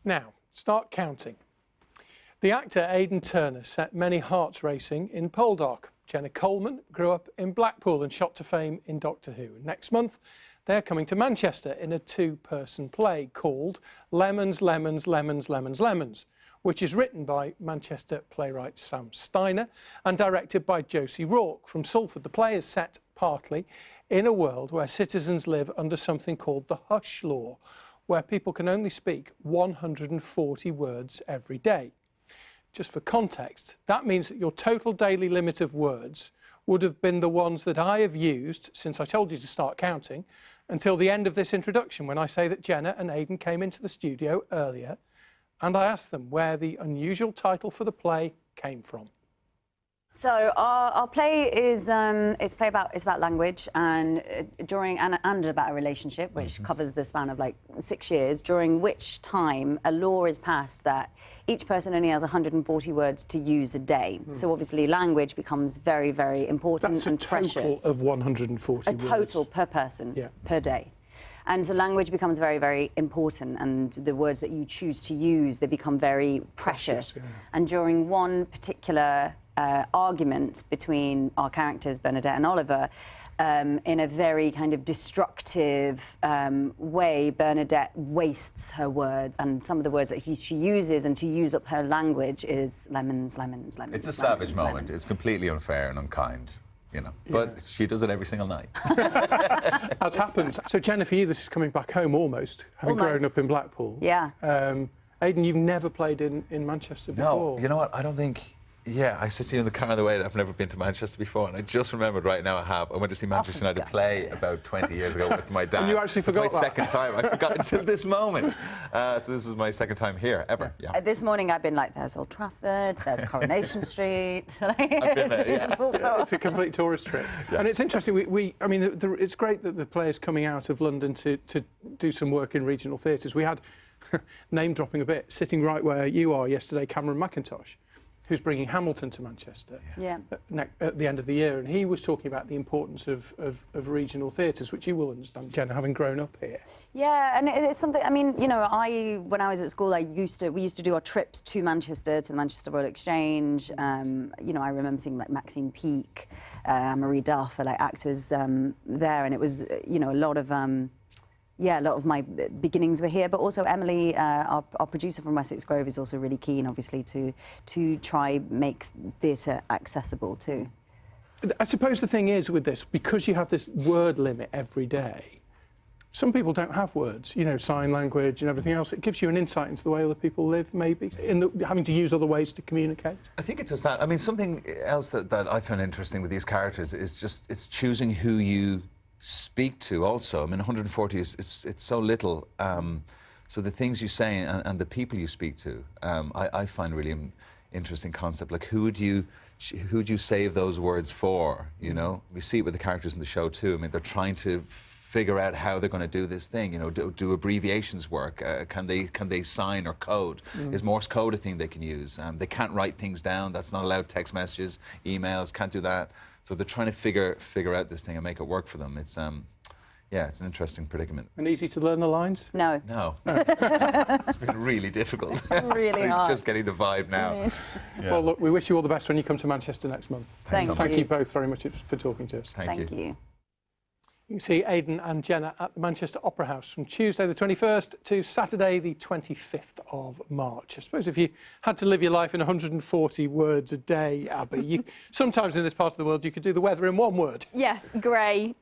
Now, start counting. The actor Aidan set many hearts racing in Poldark. Jenna Coleman grew up in Blackpool and shot to fame in Doctor Who. Next month, they're coming to Manchester in a two-person play called Lemons, Lemons, Lemons, Lemons, Lemons, which is written by Manchester playwright Sam Steiner and directed by Josie Rourke from Salford. The play is set partly in a world where citizens live under something called the Hush Law, where people can only speak 140 words every day. Just for context, that means that your total daily limit of words would have been the ones that I have used since I told you to start counting until the end of this introduction, when I say that Jenna and Aidan came into the studio earlier and I asked them where the unusual title for the play came from. So our play is it's about language and and about a relationship which covers the span of like 6 years, during which time a law is passed that each person only has 140 words to use a day. So obviously language becomes very, very important and precious. That's a total of 140 words. A total per person, per day. And so language becomes very, very important, and the words that you choose to use, they become very precious. And during one particular argument between our characters, Bernadette and Oliver, in a very kind of destructive way, Bernadette wastes her words, and some of the words that she uses, and to use up her language, is lemons, lemons, lemons. It's a savage moment. Lemons. It's completely unfair and unkind. You know, but she does it every single night. As happens. So, Jenna, for you, this is coming back home almost, having grown up in Blackpool. Yeah. Aidan, you've never played in Manchester before. No, you know what? I don't think... Yeah, I said to you in the car on the way that I've never been to Manchester before, and I just remembered right now I have. I went to see Manchester United play about 20 years ago with my dad. And you actually forgot that? It's my second time. I forgot until this moment. So this is my second time here, ever. Yeah. This morning I've been like, there's Old Trafford, there's Coronation Street. I've been there, yeah. It's a complete tourist trip. Yeah. And it's interesting, I mean, it's great that the players coming out of London to do some work in regional theatres. We had, name dropping a bit, sitting right where you are yesterday, Cameron McIntosh, who's bringing Hamilton to Manchester at the end of the year, and he was talking about the importance of regional theatres, which you will understand, Jenna, having grown up here. Yeah, and it's something. I mean, you know, when I was at school, we used to do our trips to Manchester, to the Manchester Royal Exchange. You know, I remember seeing like Maxine Peake, Marie Duff, like actors there, and it was, you know, a lot of my beginnings were here, but also Emily, our producer from Wessex Grove, is also really keen, obviously, to try make theatre accessible too. I suppose the thing is with this, because you have this word limit every day, some people don't have words, you know, sign language and everything else. It gives you an insight into the way other people live, maybe, having to use other ways to communicate. I think it does that. I mean, something else that I found interesting with these characters is it's choosing who you speak to also. I mean, 140 it's so little. So the things you say and the people you speak to, I find really an interesting concept. Like, who would you save those words for? You know, we see it with the characters in the show too. I mean, they're trying to figure out how they're going to do this thing. You know, do abbreviations work? Can they sign or code? Is Morse code a thing they can use? They can't write things down. That's not allowed. Text messages, emails, can't do that. So they're trying to figure out this thing and make it work for them. It's yeah, it's an interesting predicament. And easy to learn the lines? No. No. It's been really difficult. It's really hard. Just getting the vibe now. Yeah. Well, look, we wish you all the best when you come to Manchester next month. Thank you both very much for talking to us. Thank you. You can see Aidan and Jenna at the Manchester Opera House from Tuesday the 21st to Saturday the 25th of March. I suppose if you had to live your life in 140 words a day, Abby, sometimes in this part of the world you could do the weather in one word. Yes, grey.